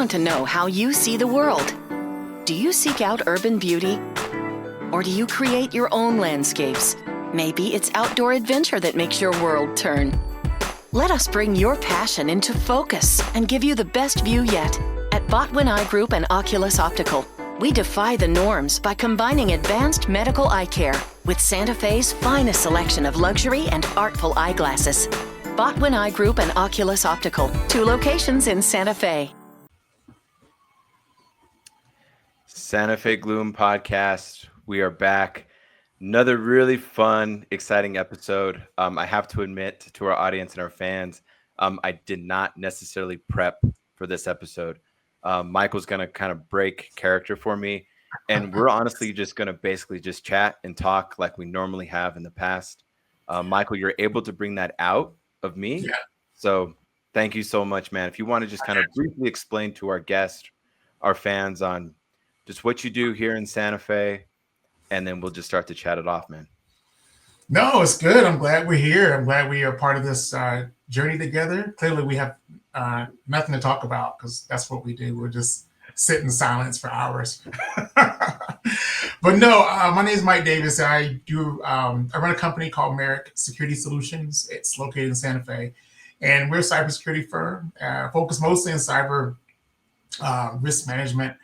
want to know how you see the world. Do you seek out urban beauty? Or do you create your own landscapes? Maybe it's outdoor adventure that makes your world turn. Let us bring your passion into focus and give you the best view yet. At Botwin Eye Group and Oculus Optical, we defy the norms by combining advanced medical eye care with Santa Fe's finest selection of luxury and artful eyeglasses. Botwin Eye Group and Oculus Optical, 2 locations in Santa Fe. Santa Fe Gloom Podcast. We are back. Another really fun, exciting episode. I have to admit to our audience and our fans, I did not necessarily prep for this episode. Michael's going to kind of break character for me. And we're honestly just going to basically just chat and talk like we normally have in the past. Michael, you're able to bring that out of me. Yeah. So thank you so much, man. If you want to just kind of briefly explain to our guests, our fans on just what you do here in Santa Fe, and then we'll just start to chat it off, man. No, it's good. I'm glad we're here. I'm glad we are part of this journey together. Clearly, we have nothing to talk about because that's what we do. We'll just sit in silence for hours. But no, my name is Mike Davis. I run a company called Merek Security Solutions. It's located in Santa Fe, and we're a cybersecurity firm focused mostly on cyber risk management,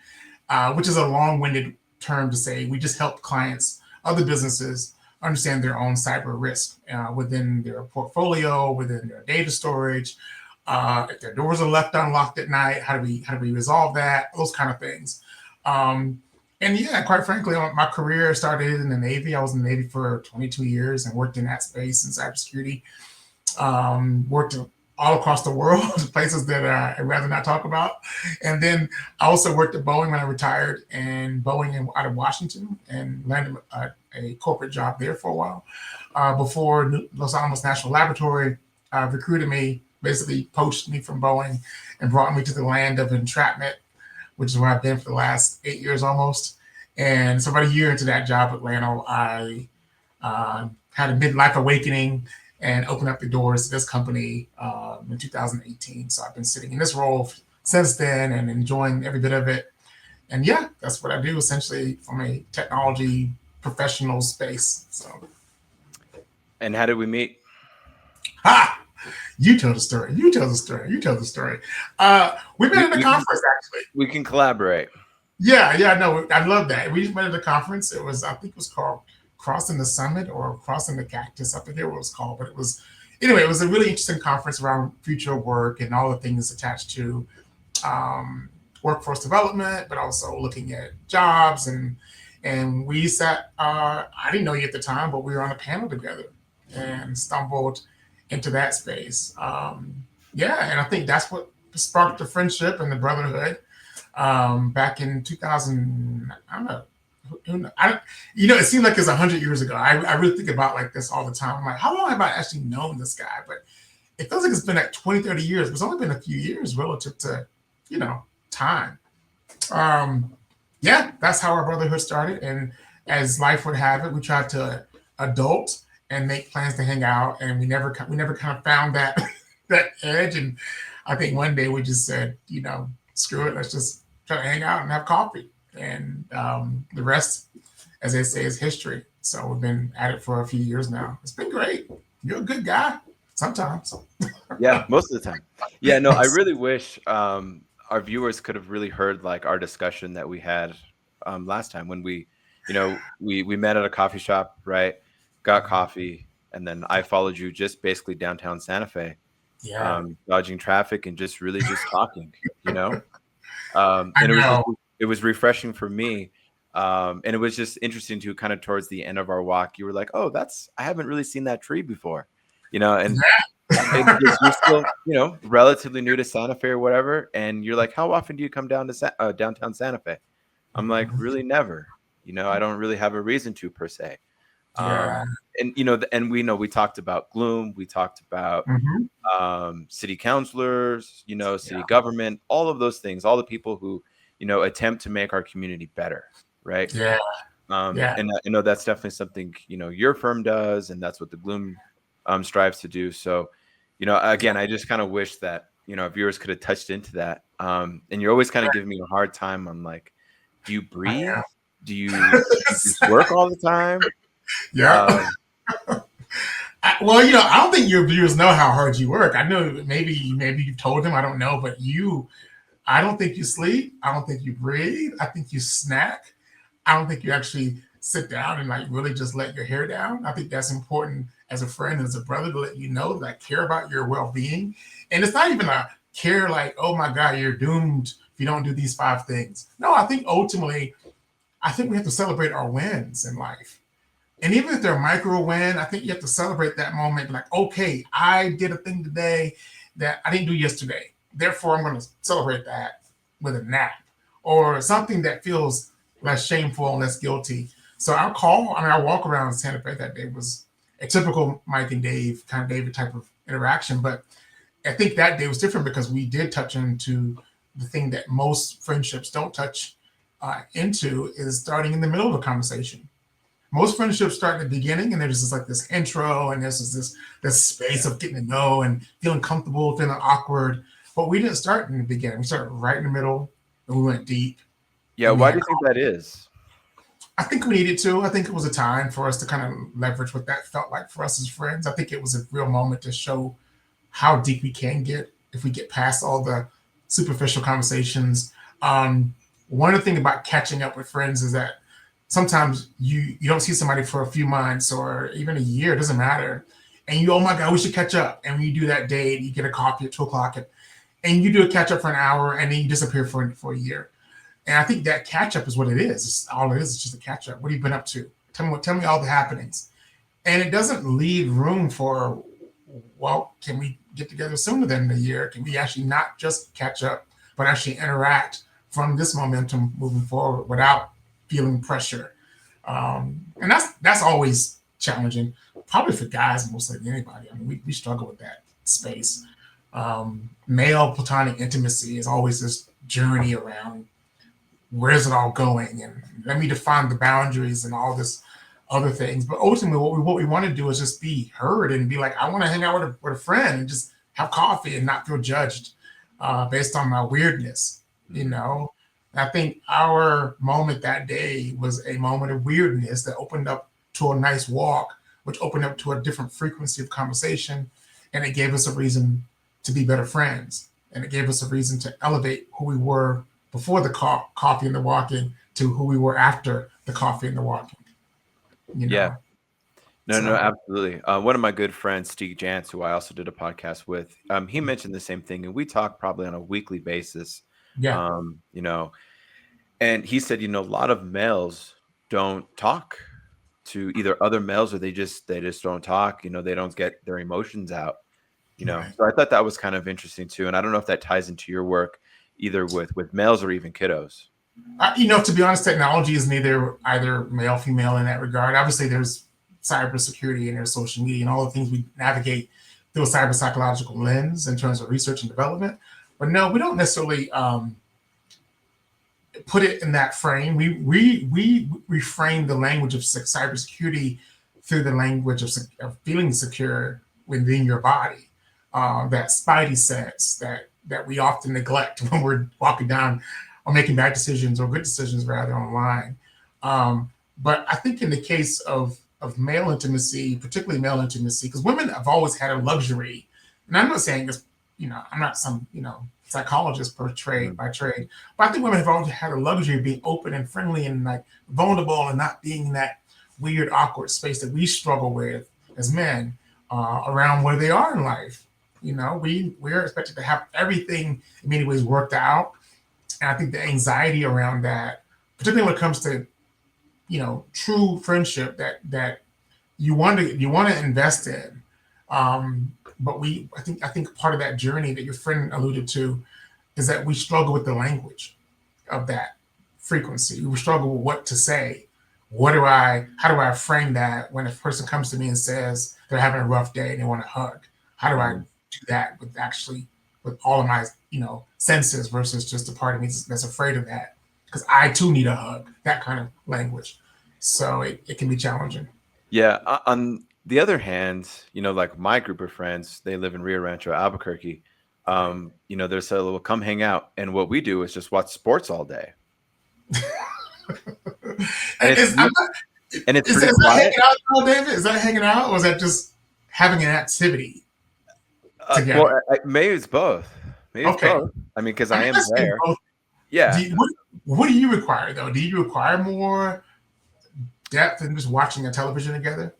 which is a long-winded term to say we just help clients, other businesses, understand their own cyber risk within their portfolio, within their data storage. If their doors are left unlocked at night, how do we resolve that? Those kind of things. And yeah, quite frankly, my career started in the Navy. I was in the Navy for 22 years and worked in that space in cybersecurity. Worked all across the world, places that I'd rather not talk about. And then I also worked at Boeing when I retired, and Boeing out of Washington, and landed a corporate job there for a while. Before Los Alamos National Laboratory recruited me, basically poached me from Boeing and brought me to the land of entrapment, which is where I've been for the last 8 years almost. And so about a year into that job at Lano, I had a midlife awakening and opened up the doors to this company in 2018. So I've been sitting in this role since then and enjoying every bit of it. And yeah, that's what I do essentially from a technology professional space. So. And how did we meet? Ha! You tell the story. We met at a conference, actually. We can collaborate. Yeah, no, I love that. We met at a conference. I think it was called Crossing the Summit or Crossing the Cactus. I forget what it was called, but it was a really interesting conference around future work and all the things attached to workforce development, but also looking at jobs. And we sat, I didn't know you at the time, but we were on a panel together and stumbled into that space. And I think that's what sparked the friendship and the brotherhood back in 2000. I don't know. It seemed like it's 100 years ago. I really think about like this all the time. I'm like, how long have I actually known this guy? But it feels like it's been like 20, 30 years. It's only been a few years relative to, time. That's how our brotherhood started. And as life would have it, we tried to adult and make plans to hang out. And we never kind of found that edge. And I think one day we just said, screw it. Let's just try to hang out and have coffee. And the rest, as they say, is history. So we've been at it for a few years now. It's been great. You're a good guy sometimes. Yeah, most of the time. Yeah, no, I really wish our viewers could have really heard like our discussion that we had last time when we met at a coffee shop, right? Got coffee, and then I followed you just basically downtown Santa Fe, dodging traffic and just really just talking, and it was refreshing for me. And it was just interesting to kind of towards the end of our walk, you were like, oh, I haven't really seen that tree before, and you're still, relatively new to Santa Fe or whatever. And you're like, how often do you come down to downtown Santa Fe? I'm like, really never, I don't really have a reason to per se. And we talked about gloom. We talked about city councilors, city government, all of those things, all the people who, attempt to make our community better. Right. Yeah. And I know that's definitely something, your firm does. And that's what the gloom strives to do. So, again, I just kind of wish that, viewers could have touched into that and you're always kind of giving me a hard time on like, do you I breathe? am. Do you just work all the time? Yeah. Um, Well, I don't think your viewers know how hard you work. I know maybe you told them. I don't know, but I don't think you sleep. I don't think you breathe. I think you snack. I don't think you actually sit down and like really just let your hair down. I think that's important as a friend, as a brother, to let you know that I care about your well-being. And it's not even a care like, oh my God, you're doomed if you don't do these 5 things. No, I think ultimately, I think we have to celebrate our wins in life. And even if they're a micro win, I think you have to celebrate that moment. Like, okay, I did a thing today that I didn't do yesterday. Therefore, I'm going to celebrate that with a nap or something that feels less shameful and less guilty. So our walk around Santa Fe that day was a typical Mike and Dave, kind of David type of interaction. But I think that day was different because we did touch into the thing that most friendships don't touch into is starting in the middle of a conversation. Most friendships start in the beginning, and there's just like this intro, and there's just this space of getting to know and feeling comfortable, feeling awkward. But we didn't start in the beginning. We started right in the middle, and we went deep. yeah. And we Why do had you think that is? I think we needed to. I think it was a time for us to kind of leverage what that felt like for us as friends. I think it was a real moment to show how deep we can get if we get past all the superficial conversations. One of the things about catching up with friends is that sometimes you don't see somebody for a few months or even a year, it doesn't matter. And oh my God, we should catch up. And when you do that date, you get a coffee at 2 o'clock and you do a catch up for an hour and then you disappear for a year. And I think that catch up is what it is. It's all it is. It's just a catch up. What have you been up to? Tell me all the happenings. And it doesn't leave room for, well, can we get together sooner than a year? Can we actually not just catch up, but actually interact from this momentum moving forward without feeling pressure? And that's always challenging, probably for guys mostly than anybody. I mean, we struggle with that space. Male platonic intimacy is always this journey around where's it all going, and let me define the boundaries and all this other things. But ultimately, what we want to do is just be heard and be like, I want to hang out with a friend and just have coffee and not feel judged based on my weirdness. I think our moment that day was a moment of weirdness that opened up to a nice walk, which opened up to a different frequency of conversation, and it gave us a reason to be better friends, and it gave us a reason to elevate who we were before the coffee and the walking to who we were after the coffee and the walking. Yeah. No, So absolutely. One of my good friends, Steve Jantz, who I also did a podcast with, he mentioned the same thing, and we talk probably on a weekly basis. yeah, And he said, a lot of males don't talk to either other males or they just don't talk. They don't get their emotions out. right. So I thought that was kind of interesting too. And I don't know if that ties into your work either with males or even kiddos. To be honest, technology is either male, female in that regard. Obviously, there's cybersecurity and there's social media and all the things we navigate through a cyber psychological lens in terms of research and development. But no, we don't necessarily put it in that frame. We reframe the language of cybersecurity through the language of feeling secure within your body. That spidey sense that we often neglect when we're walking down or making bad decisions or good decisions rather online. But I think in the case of male intimacy, particularly male intimacy, because women have always had a luxury, and I'm not saying this, I'm not some, psychologist by trade, but I think women have always had a luxury of being open and friendly and like vulnerable and not being in that weird, awkward space that we struggle with as men around where they are in life. We're expected to have everything in many ways worked out. And I think the anxiety around that, particularly when it comes to, true friendship that you want to invest in. But I think part of that journey that your friend alluded to is that we struggle with the language of that frequency. We struggle with what to say. How do I frame that when a person comes to me and says they're having a rough day and they want a hug? How do I do that with all of my, senses versus just a part of me that's afraid of that? Because I too need a hug, that kind of language. So it can be challenging. Yeah. On the other hand, like my group of friends, they live in Rio Rancho, Albuquerque. There's a little come hang out, and what we do is just watch sports all day, and it's Is, I'm not, and it's is, pretty is that quiet. hanging out, though, David? Is that hanging out, or is that just having an activity together? Well, maybe it's both. Maybe it's Okay. both. I mean, because I I mean, am let's say there. both. Yeah. What do you require, though? Do you require more depth than just watching a television together?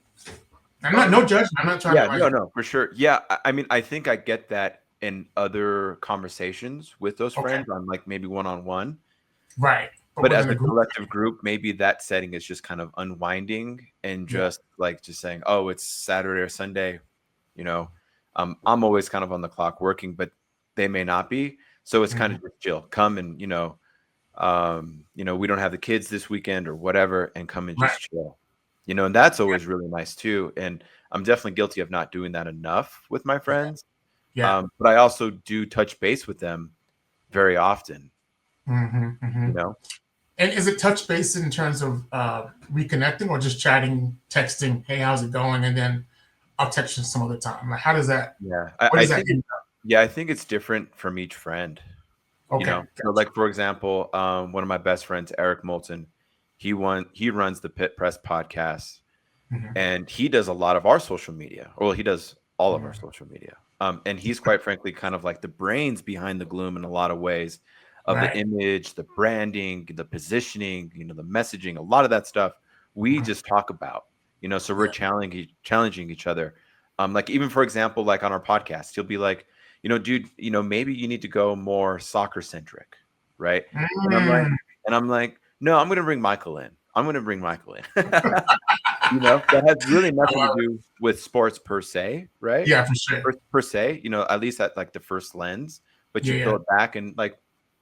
I'm not, no judgment. I'm not trying Yeah. to like, No, for sure. Yeah. I mean, I think I get that in other conversations with those okay, friends on like maybe one-on-one. right. But But as within a a group, collective group, maybe that setting is just kind of unwinding and yeah. just saying, oh, it's Saturday or Sunday. You know, I'm always kind of on the clock working, but they may not be. So it's kind Mhm. of just chill. Come and, we don't have the kids this weekend or whatever, and come and Right. just chill. And that's always really nice too. And I'm definitely guilty of not doing that enough with my friends. Yeah. But I also do touch base with them very often, hmm hmm you know? And is it touch base in terms of reconnecting, or just chatting, texting, hey, how's it going? And then I'll text you some other time. Like, how does that, Yeah. what I does that think end Yeah, I think it's different from each friend, up? Okay. So Gotcha. like for example, one of my best friends, Eric Moulton, he runs the Pit Press podcast, hmm and he does a lot of our social media. Well, he does all of our hmm social media. And he's quite frankly kind of like the brains behind the Gloom in a lot of ways, of the Right. image, the branding, the positioning, the messaging, a lot of that stuff we Mhm. just talk about, so we're Yeah. challenging each other. Like even for example, like on our podcast, he'll be like, dude, maybe you need to go more soccer centric, right? And I'm like, Mm. no, I'm gonna bring Micheal in. I'm gonna bring Micheal in. That has really I nothing to love it. do with sports per se, right? Yeah, for sure. Per se, at least at like the first lens, but Yeah, you yeah, peel it back and like,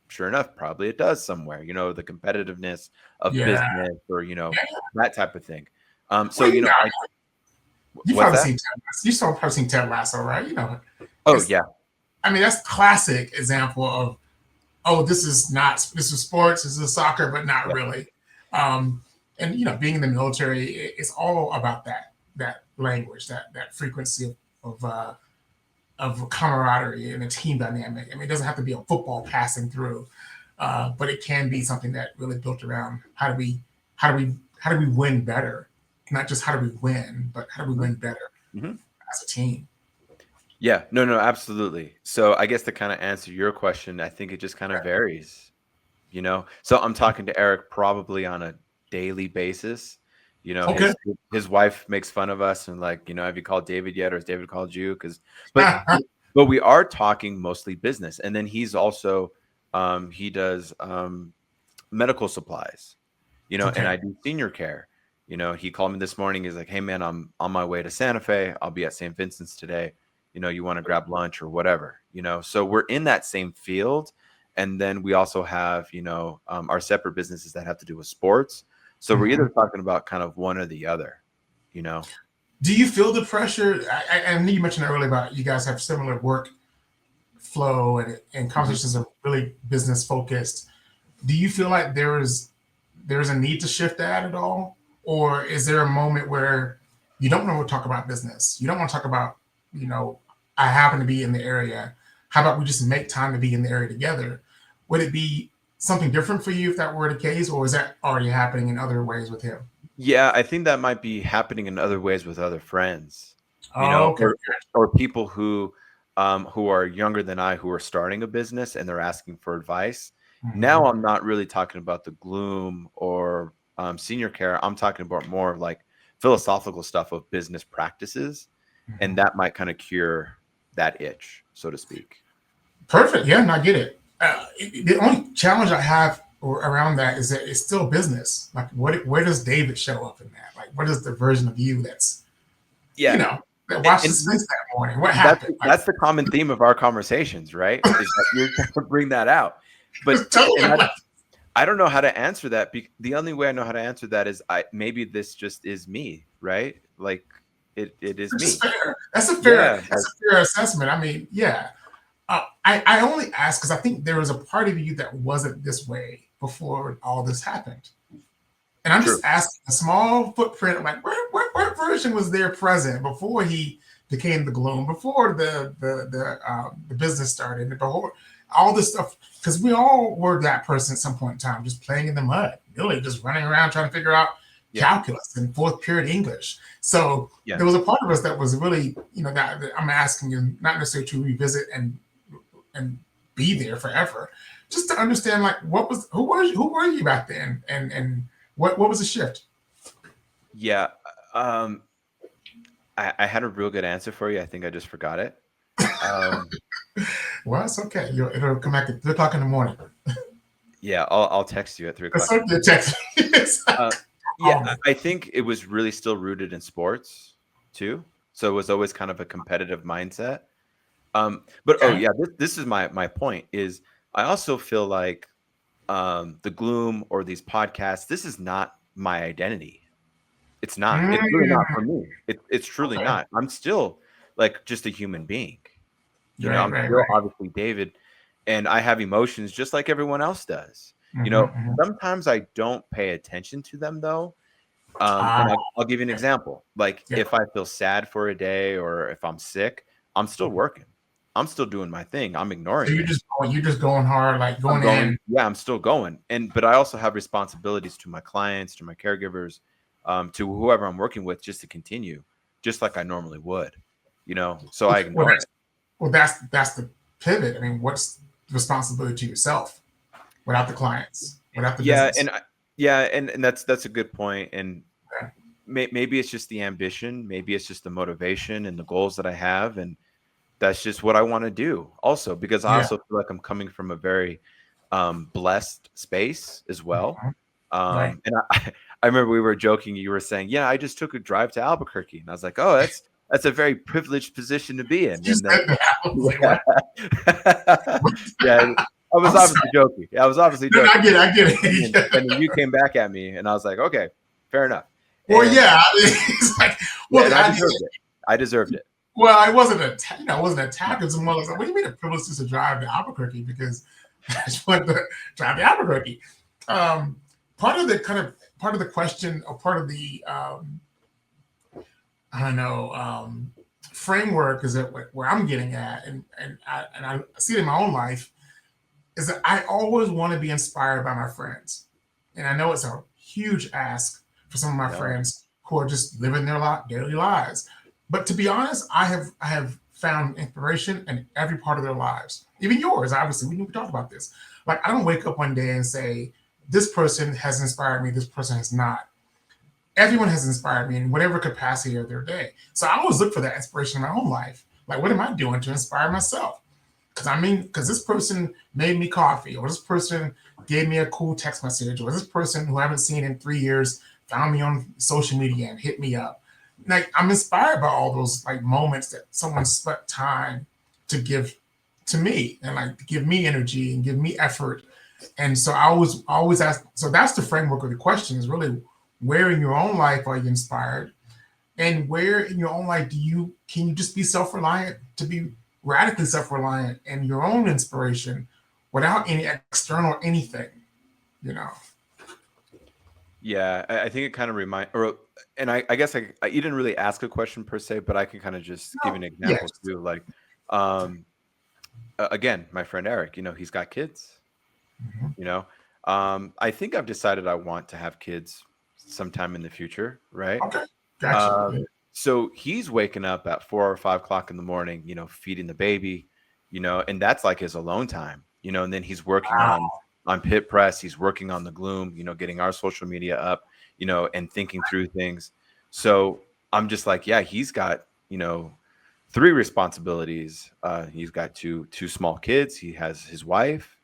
sure enough, probably it does somewhere, the competitiveness of yeah. business or, Yeah. that type of thing. So, Well, you know, you've what's probably that? seen Ted Lasso. You saw probably seen Ted Lasso, right? Oh, It's. yeah. I mean, that's classic example of, oh, this is sports, this is soccer, but not Yeah. really. Um, and being in the military, it's all about that language, that frequency of camaraderie and a team dynamic. I mean, it doesn't have to be a football passing through, but it can be something that really built around how do we win better, not just how do we win, but how do we Mhm. win better Mhm. as a team. Yeah, no, absolutely. So I guess to kind of answer your question, I think it just kind of varies, So I'm talking to Eric probably on a daily basis. Okay. His wife makes fun of us and like, have you called David yet, or has David called you? But we are talking mostly business. And then he's also he does medical supplies, and Okay. I do senior care. He called me this morning. He's like, hey man, I'm on my way to Santa Fe. I'll be at St. Vincent's today. You want to grab lunch or whatever, so we're in that same field. And then we also have, our separate businesses that have to do with sports. So we're Mhm. either talking about kind of one or the other, you know? Do you feel the pressure? I know you mentioned earlier about you guys have similar work flow, and Mhm. conversations are really business focused. Do you feel like there's a need to shift that at all, or is there a moment where you don't want to talk about business? You don't want to talk about, you know, I happen to be in the area. How about we just make time to be in the area together? Would it be something different for you if that were the case, or is that already happening in other ways with him? Yeah, I think that might be happening in other ways with other friends, Oh, okay. or people who are younger than I, who are starting a business and they're asking for advice. Now Mhm. I'm not really talking about the gloom or senior care. I'm talking about more of like philosophical stuff of business practices, and Mhm. that might kind of cure that itch, so to speak. Perfect. Yeah, and I get it. The only challenge I have around that is that it's still business. Like, where does David show up in that? Like, what is the version of you that's, you Yeah, know, that watched the and Spence that morning? What that's happened? Like, that's the common theme of our conversations, right? Is that you're trying to bring that out, but totally. and I'm like, I don't know how to answer that. The only way I know how to answer that is maybe this just is me, right? Like it is which is me. fair. Yeah, That's a fair assessment. I mean, yeah. I only ask because I think there was a part of you that wasn't this way before all this happened. And I'm true. just asking a small footprint, like, what version was there present before he became the gloom, before the business started, and before all this stuff, because we all were that person at some point in time, just playing in the mud, really just running around trying to figure out calculus and fourth period English. So there was a part of us that was really, that I'm asking you not necessarily to revisit and be there forever, just to understand like who were you back then, and what was the shift? Yeah. I had a real good answer for you. I think I just forgot it. Well, it's okay. It'll come back at 3 o'clock in the morning. Yeah, I'll text you at 3 o'clock. Text. I think it was really still rooted in sports too. So it was always kind of a competitive mindset. This is my point is I also feel like the gloom or these podcasts, this is not my identity. It's not. It's really not for me. It's truly not. I'm still like just a human being. I'm still obviously David, and I have emotions just like everyone else does. Sometimes I don't pay attention to them though. And I'll give you an example. Like if I feel sad for a day or if I'm sick, I'm still working. I'm still doing my thing. I'm ignoring it. You're just going hard, like going in. Yeah, I'm still going. But I also have responsibilities to my clients, to my caregivers, to whoever I'm working with, just to continue, just like I normally would, so I ignore it. Well, that's the pivot. I mean, what's the responsibility to yourself without the clients, without the business? And that's a good point. And maybe it's just the ambition, maybe it's just the motivation and the goals that I have, and that's just what I want to do. Also, because I also feel like I'm coming from a very blessed space as well. And I remember we were joking. You were saying, "Yeah, I just took a drive to Albuquerque," and I was like, "Oh, that's a very privileged position to be in." I was obviously joking. I was obviously joking. I get it. And then you came back at me, and I was like, "Okay, fair enough." Well, it's like, I deserved it. Well, I wasn't attacked. It wasn't attacked. It was more like, what do you mean a privilege to drive to Albuquerque? Because I just wanted to drive to Albuquerque. Part of the question, or part of the framework is that where I'm getting at, and I see it in my own life, is that I always want to be inspired by my friends. And I know it's a huge ask for some of my friends who are just living their daily lives. But to be honest, I have found inspiration in every part of their lives. Even yours, obviously. We talked about this. Like, I don't wake up one day and say, this person has inspired me, this person has not. Everyone has inspired me in whatever capacity of their day. So I always look for that inspiration in my own life. Like, what am I doing to inspire myself? Because this person made me coffee, or this person gave me a cool text message, or this person who I haven't seen in 3 years found me on social media and hit me up. Like, I'm inspired by all those like moments that someone spent time to give to me, and like to give me energy and give me effort. And so I always ask. So that's the framework of the question: is really, where in your own life are you inspired, and where in your own life can you just be self-reliant, to be radically self-reliant in your own inspiration without any external anything, Yeah, I think it kind of I guess you didn't really ask a question per se, but I can kind of just give an example too. Like, again, my friend Eric, he's got kids. I think I've decided I want to have kids sometime in the future, right? Okay, gotcha. So he's waking up at 4 or 5 o'clock in the morning, feeding the baby, and that's like his alone time, and then he's working on Pit Press. He's working on the Gloom, getting our social media up, and thinking through things. So I'm just like, yeah, he's got, 3 responsibilities. He's got two small kids. He has his wife,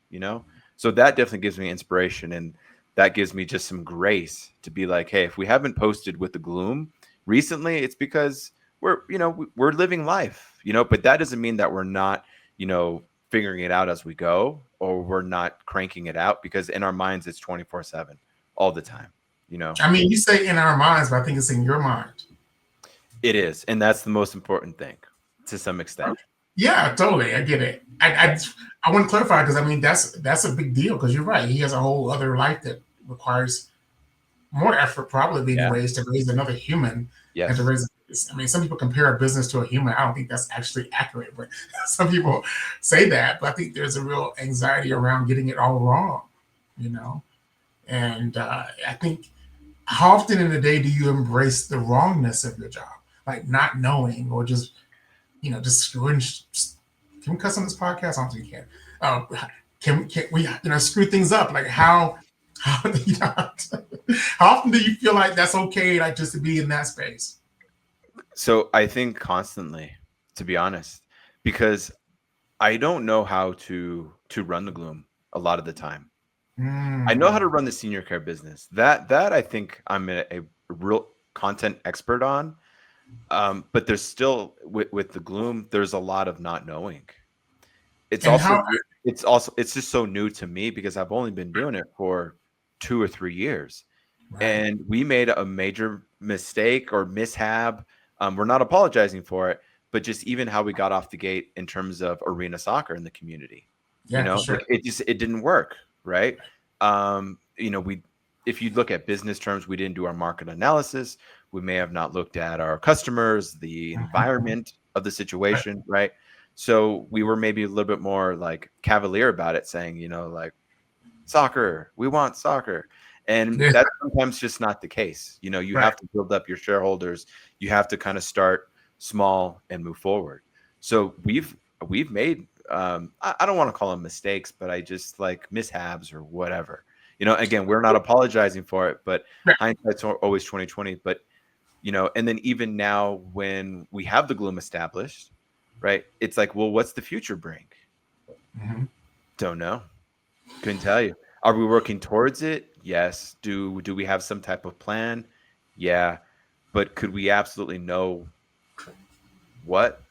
so that definitely gives me inspiration. And that gives me just some grace to be like, hey, if we haven't posted with the Gloom recently, it's because we're living life, but that doesn't mean that we're not, figuring it out as we go, or we're not cranking it out, because in our minds, it's 24/7 all the time, I mean, you say in our minds, but I think it's in your mind. It is. And that's the most important thing to some extent. Yeah, totally. I get it. I want to clarify, because I mean, that's a big deal, because you're right. He has a whole other life that requires more effort, probably in ways, to raise another human and to raise I mean, some people compare a business to a human. I don't think that's actually accurate, but some people say that. But I think there's a real anxiety around getting it all wrong, you know. And I think, how often in the day do you embrace the wrongness of your job, like not knowing, or just just screwing? Can we cuss on this podcast? I don't think we can. Can we screw things up? Like how how often do you feel like that's okay, like just to be in that space? So I think constantly, to be honest, because I don't know how to run the gloom a lot of the time. I know how to Mm. run the senior care business. That I think I'm a real content expert on. But there's still with the gloom, there's a lot of not knowing. It's And also how? it's just so new to me because I've only been doing it for 2 or 3 years, Right. and we made a major mistake or mishap. We're not apologizing for it, but just even how we got off the gate in terms of arena soccer in the community, Yeah, for like sure. it didn't work, right? We if you look at business terms, we didn't do our market analysis. We may have not looked at our customers, the Mhm. environment of the Right. situation, right? So we were maybe a little bit more like cavalier about it, saying, like soccer, we want soccer. And Yeah. that's sometimes just not the case. You Right. have to build up your shareholders. You have to kind of start small and move forward. So we've made I don't want to call them mistakes, but I just like mishaps or whatever. Again, we're not apologizing for it, but Right. hindsight's always 2020. But and then even now when we have the gloom established, right? It's like, well, what's the future bring? Mhm. Don't know. Couldn't tell you. Are we working towards it? Yes. Do we have some type of plan? Yeah. But could we absolutely know what?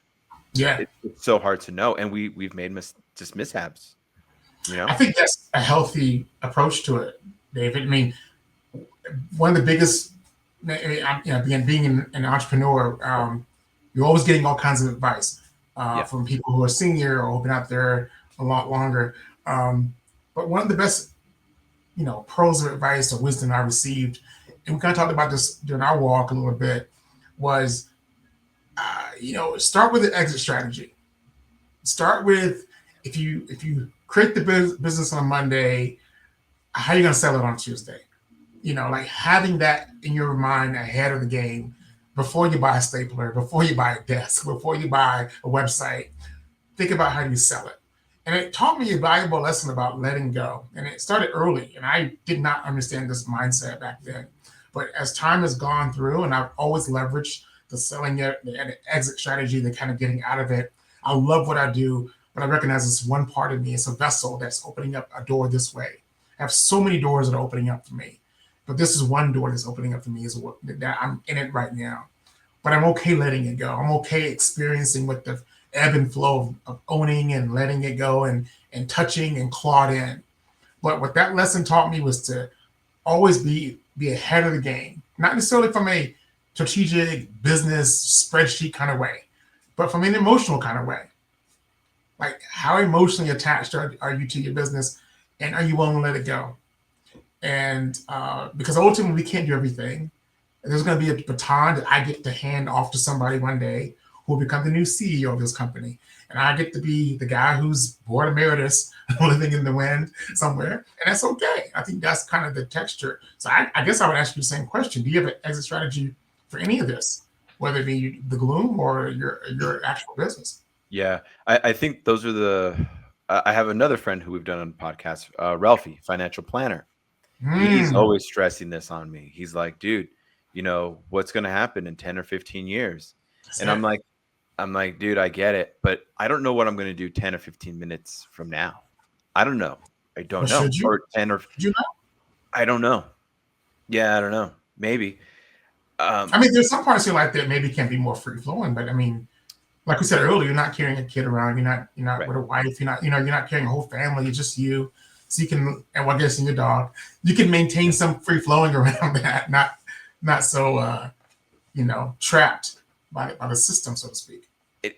Yeah. It's so hard to know, and we've made just mishaps. You I know. think that's a healthy approach to it, David. I mean, one of the biggest, being an entrepreneur, you're always getting all kinds of advice Yeah. from people who are senior or who've been out there a lot longer. But one of the best, pearls of advice or wisdom I received, and we kind of talked about this during our walk a little bit, was, start with an exit strategy. Start with, if you create the business on Monday, how are you going to sell it on Tuesday? Like having that in your mind ahead of the game, before you buy a stapler, before you buy a desk, before you buy a website, think about how you sell it. And it taught me a valuable lesson about letting go. And it started early, and I did not understand this mindset back then. But as time has gone through, and I've always leveraged the selling it, the exit strategy, the kind of getting out of it. I love what I do, but I recognize it's one part of me. It's a vessel that's opening up a door this way. I have so many doors that are opening up for me, but this is one door that's opening up for me, is what that I'm in it right now. But I'm okay letting it go. I'm okay experiencing what the ebb and flow of owning and letting it go, and touching and clawed in. But what that lesson taught me was to always be ahead of the game, not necessarily from a strategic business spreadsheet kind of way, but from an emotional kind of way. Like, how emotionally attached are you to your business, and are you willing to let it go? And because ultimately we can't do everything, there's going to be a baton that I get to hand off to somebody one day who will become the new CEO of this company. And I get to be the guy who's board emeritus, living in the wind somewhere. And that's okay. I think that's kind of the texture. So I guess I would ask you the same question. Do you have an exit strategy for any of this, whether it be the gloom or your actual business? Yeah. I think those are I have another friend who we've done on the podcast, Ralphie, financial planner. He's Mm, always stressing this on me. He's like, dude, what's going to happen in 10 or 15 years? that's And I'm it. like, dude, I get it, but I don't know what I'm going to do 10 or 15 minutes from now. I don't know. I don't Or know. should you? Or 10 or Should you not? I don't know. Yeah, I don't know. Maybe. I Um, mean, there's some parts of your life that maybe can be more free flowing, but I mean, like we said earlier, you're not carrying a kid around. You're not right. with a wife. You're not carrying a whole family. It's just you. So you can, and well, I guess, and your dog. You can maintain some free flowing around that. Not so trapped by the system, so to speak.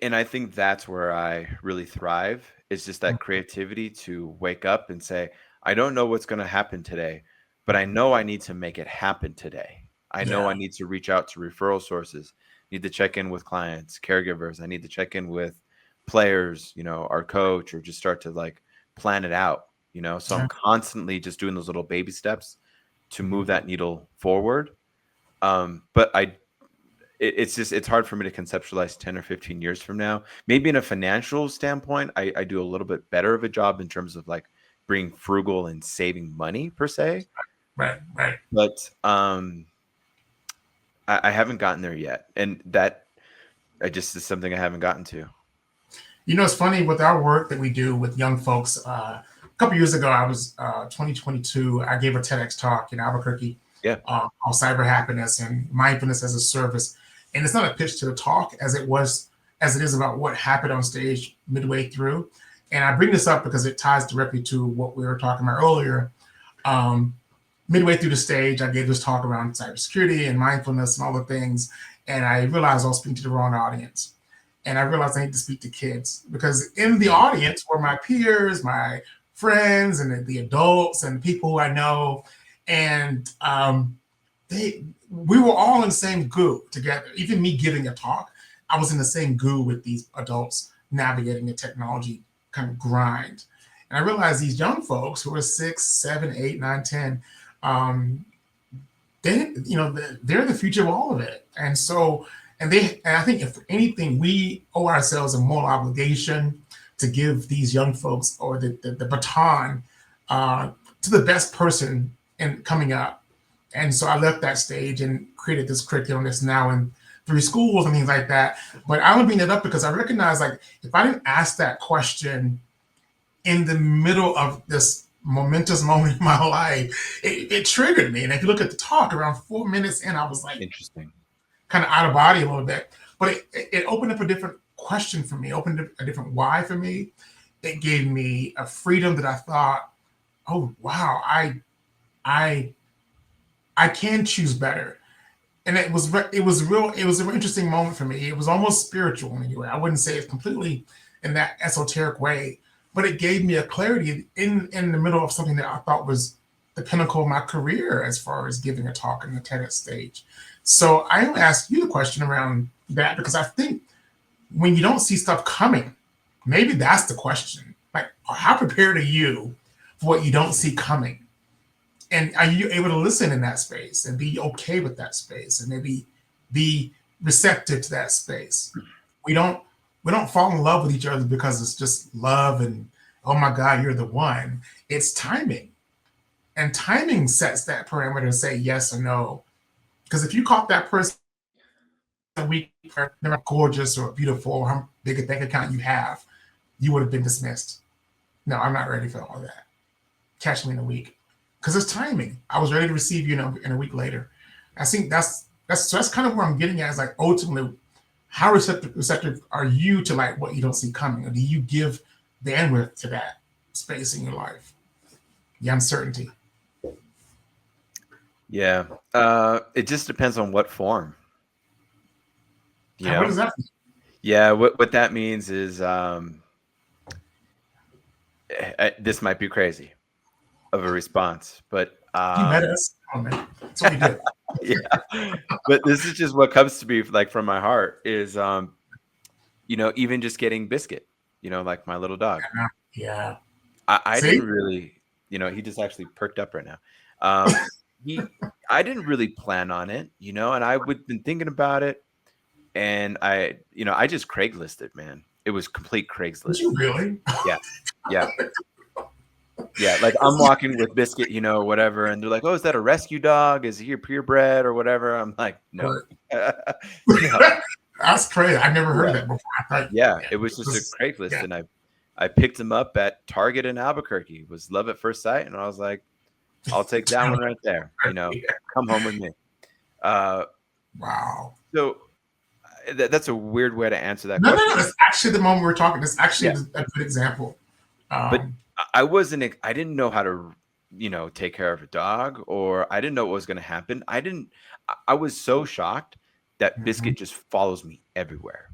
And I think that's where I really thrive is just that creativity to wake up and say, I don't know what's going to happen today, but I know I need to make it happen today. I know I Yeah. need to reach out to referral sources. need to check in with clients, caregivers. I need to check in with players, our coach, or just start to like plan it out, So I'm constantly just doing those little baby steps to move that needle forward. But it's hard for me to conceptualize 10 or 15 years from now. Maybe in a financial standpoint, I do a little bit better of a job in terms of like being frugal and saving money per se. Right. But I haven't gotten there yet. And that is something I haven't gotten to. It's funny with our work that we do with young folks. A couple years ago, I was 2022. I gave a TEDx talk in Albuquerque on cyber happiness and mindfulness as a service. And it's not a pitch to the talk as it is about what happened on stage midway through. And I bring this up because it ties directly to what we were talking about earlier. Midway through the stage, I gave this talk around cybersecurity and mindfulness and all the things. And I realized I was speaking to the wrong audience. And I realized I need to speak to kids, because in the audience were my peers, my friends, and the adults and people who I know. And we were all in the same goo together. Even me giving a talk, I was in the same goo with these adults navigating the technology kind of grind. And I realized these young folks who are 6, 7, 8, 9, 10, they're the future of all of it. And so, and I think if anything, we owe ourselves a moral obligation to give these young folks, or the baton to the best person in coming up. And so I left that stage and created this curriculum that's now in 3 schools and things like that. But I would bring it up because I recognize, like, if I didn't ask that question in the middle of this momentous moment in my life, it triggered me. And if you look at the talk, around 4 minutes in, I was like, interesting, kind of out of body a little bit. But it opened up a different question for me, opened up a different why for me. It gave me a freedom that I thought, oh wow, I can choose better. And it was an interesting moment for me. It was almost spiritual in a way. I wouldn't say it's completely in that esoteric way, but it gave me a clarity in the middle of something that I thought was the pinnacle of my career as far as giving a talk in the TEDx stage. So I will ask you the question around that, because I think when you don't see stuff coming, maybe that's the question. Like, how prepared are you for what you don't see coming? And are you able to listen in that space and be okay with that space and maybe be receptive to that space? We don't fall in love with each other because it's just love and, oh my God, you're the one. It's timing. And timing sets that parameter to say yes or no. Because if you caught that person a week, they're gorgeous or beautiful, or how big a bank account you have, you would have been dismissed. No, I'm not ready for all that. Catch me in a week. Because it's timing. I was ready to receive you in a week later. I think that's kind of where I'm getting at, is like, ultimately, how receptive are you to like what you don't see coming? Or do you give bandwidth to that space in your life? The uncertainty. Yeah. It just depends on what form. What does that mean? Yeah, what that means is this might be crazy of a response, but you met us. Oh, man. That's what we do. Yeah, but this is just what comes to me, like, from my heart, is even just getting Biscuit, like my little dog. Yeah. I didn't really, he just actually perked up right now. I didn't really plan on it, and I would been thinking about it, and I just Craiglisted, man. It was complete Craigslist. Did you really? Yeah. Yeah, like I'm walking with Biscuit, whatever, and they're like, "Oh, is that a rescue dog? Is he purebred or whatever?" I'm like, "No." No. That's crazy. I've never heard of that before. It was just a Craigslist, and I picked him up at Target in Albuquerque. It was love at first sight, and I was like, "I'll take that one right there." Come home with me. Wow. So that's a weird way to answer that question. No, that's actually the moment we're talking. That's actually a good example. But I didn't know how to, take care of a dog, or I didn't know what was going to happen. I was so shocked that Biscuit just follows me everywhere,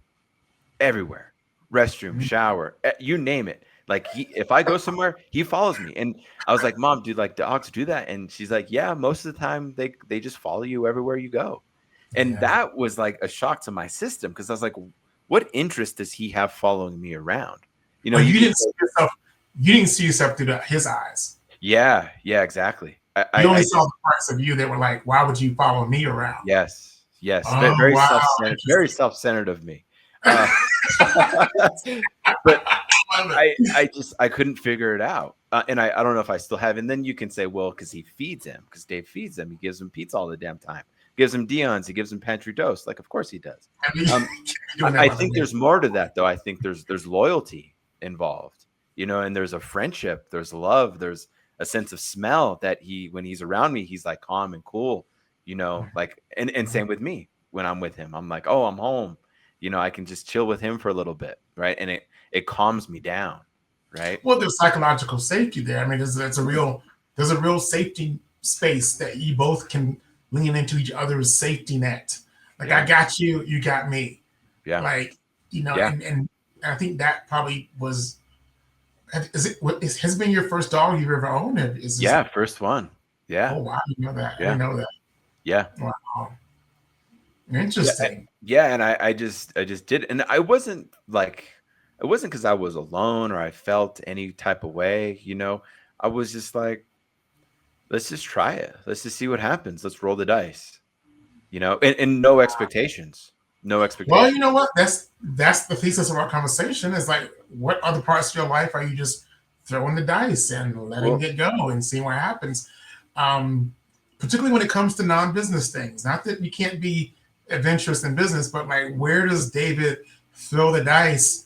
restroom, shower, you name it. Like, if I go somewhere, he follows me. And I was like, "Mom, do like dogs do that?" And she's like, "Yeah, most of the time they just follow you everywhere you go." And Yeah. that was like a shock to my system because I was like, what interest does he have following me around? You know, But you you can didn't see yourself. You didn't see yourself through his eyes. yeah, exactly. You only I saw just the parts of you that were like, "Why would you follow me around?" yes, Oh very wow, self-centered, very interesting. self-centered of me. Uh, but I love it. I couldn't figure it out. And I don't know if I still have. And then you can say, well, because he feeds him, because Dave feeds him. He gives him pizza all the damn time. Gives him Dion's. He gives him pantry dose. Like, of course he does. I mean, Um, can't be doing that I by the think way. there's more to that, though. I think there's loyalty involved, you know, and there's a friendship, there's love, there's a sense of smell that when he's around me, he's like calm and cool, you know, like, and same with me when I'm with him. I'm like, oh, I'm home. You know, I can just chill with him for a little bit, right? And it calms me down, right? Well, there's psychological safety there. I mean, there's a real safety space that you both can lean into each other's safety net. Like I Yeah, got you, you got me. yeah, Like yeah, and I think that probably was. Is it? Has been your first dog you've ever owned? Is this? yeah. First one, yeah, Oh wow, I didn't know that. I yeah, didn't know that. yeah. Wow, Yeah, interesting. yeah, and I just did, and it wasn't because I was alone or I felt any type of way, you know. I was just like, let's just try it. Let's just see what happens. Let's roll the dice, you know, and no expectations, no Well, you expectations. know what? That's the thesis of our conversation. Is like, what other parts of your life are you just throwing the dice and letting Well, it go and seeing what happens? Um, Particularly when it comes to non-business things. Not that you can't be adventurous in business, but like, where does David throw the dice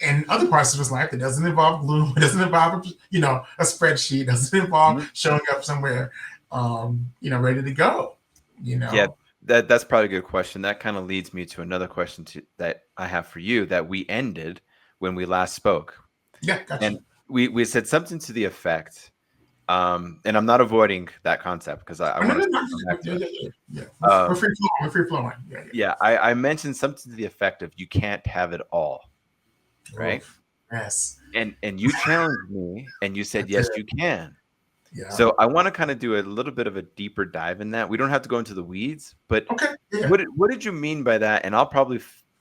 in other parts of his life that doesn't involve glue, it doesn't involve a spreadsheet, doesn't involve mhm. showing up somewhere, ready to go. You Yeah, know. that's probably a good question. That kind of leads me to another question that I have for you that we ended when we last spoke, Yeah, got and you. we said something to the effect. And I'm not avoiding that concept because I Oh, no, want no, to no, come yeah, back to yeah, it. yeah, yeah. Yeah. We're Um, free flowing. We're free flowing. Yeah, yeah, I mentioned something to the effect of you can't have it all, yeah. right? Oof. Yes, And you challenged me and you I said did. yes, you can. Yeah. So I want to kind of do a little bit of a deeper dive in that. We don't have to go into the weeds, but Okay. Yeah. what did you mean by that? And I'll probably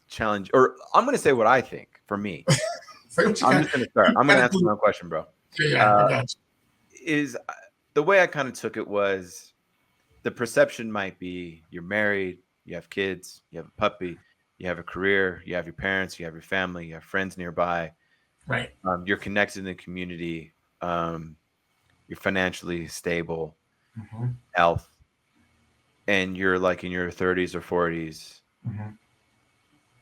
challenge, or I'm going to say what I think for me. Say what you I'm got. just going to start. You I'm going got to to answer do. my own question, bro. Yeah, yeah. I Uh, got is the way I kind of took it was the perception might be you're married, you have kids, you have a puppy, you have a career, you have your parents, you have your family, you have friends nearby, you. Right. you're connected in the community, um, you're financially stable, Mm-hmm. health, and you're like in your 30s or 40s, Mm-hmm.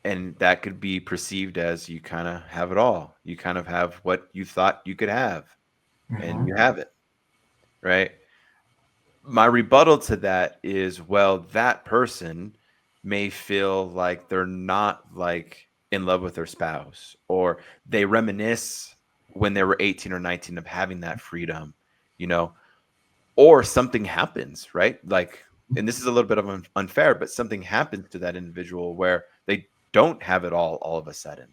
and that could be perceived as you kind of have it all. You kind of have what you thought you could have, and Mm-hmm. you have it, right? My rebuttal to that is, well, that person may feel like they're not like in love with their spouse, or they reminisce when they were 18 or 19 of having that freedom, you know, or something happens, right? Like, and this is a little bit of unfair, but something happens to that individual where they don't have it all of a sudden.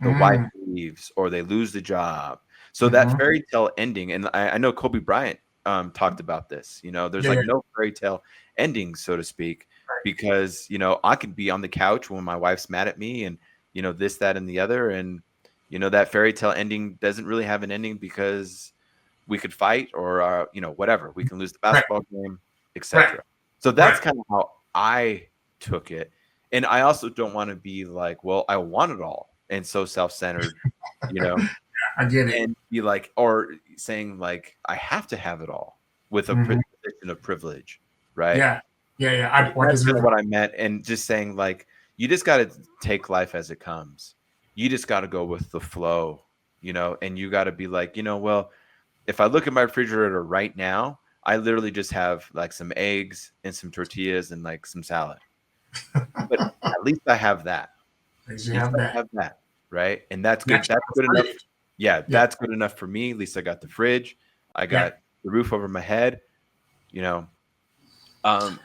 The wife Mm-hmm. leaves or they lose the job. So that Mm-hmm. fairy tale ending, and I know Kobe Bryant talked about this. You know, there's Yeah, yeah. like no fairy tale ending, so to speak, because you know I could be on the couch when my wife's mad at me, and you know this, that, and the other, and you know that fairy tale ending doesn't really have an ending because we could fight or you know whatever. We can lose the Right. basketball game, Right. etc. So that's Right. kind of how I took it. And I also don't want to be like, well, I want it all and so self-centered, you know, I get it. and be like, or saying like, I have to have it all with a Mm-hmm. position of privilege, right? Yeah. Yeah. Yeah. I That's kind deserve of it. what I meant. And just saying like, you just got to take life as it comes. You just got to go with the flow, you know, and you got to be like, you know, well, if I look at my refrigerator right now, I literally just have like some eggs and some tortillas and like some salad. But at least I have that. As At you least have I that. have that, right? And that's good. Next That's one's good enough. free. Yeah, Yeah. that's good enough for me. At least I got the fridge. I Yeah. got the roof over my head. You know. Um.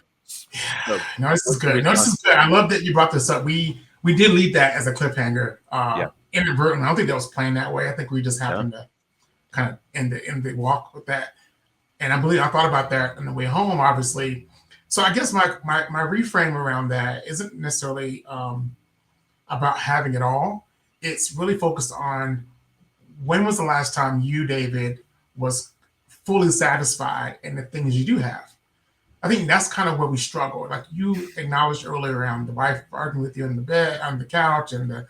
So No, this is what's your good. No, this response is to good. that? I love that you brought this up. We did leave that as a cliffhanger, Yeah. inadvertently. I don't think that was planned that way. I think we just No. happened to kind of end the walk with that. And I believe I thought about that on the way home, obviously. So I guess my reframe around that isn't necessarily about having it all. It's really focused on when was the last time you, David, was fully satisfied in the things you do have. I think that's kind of where we struggle. Like you acknowledged earlier around the wife arguing with you in the bed, on the couch, and the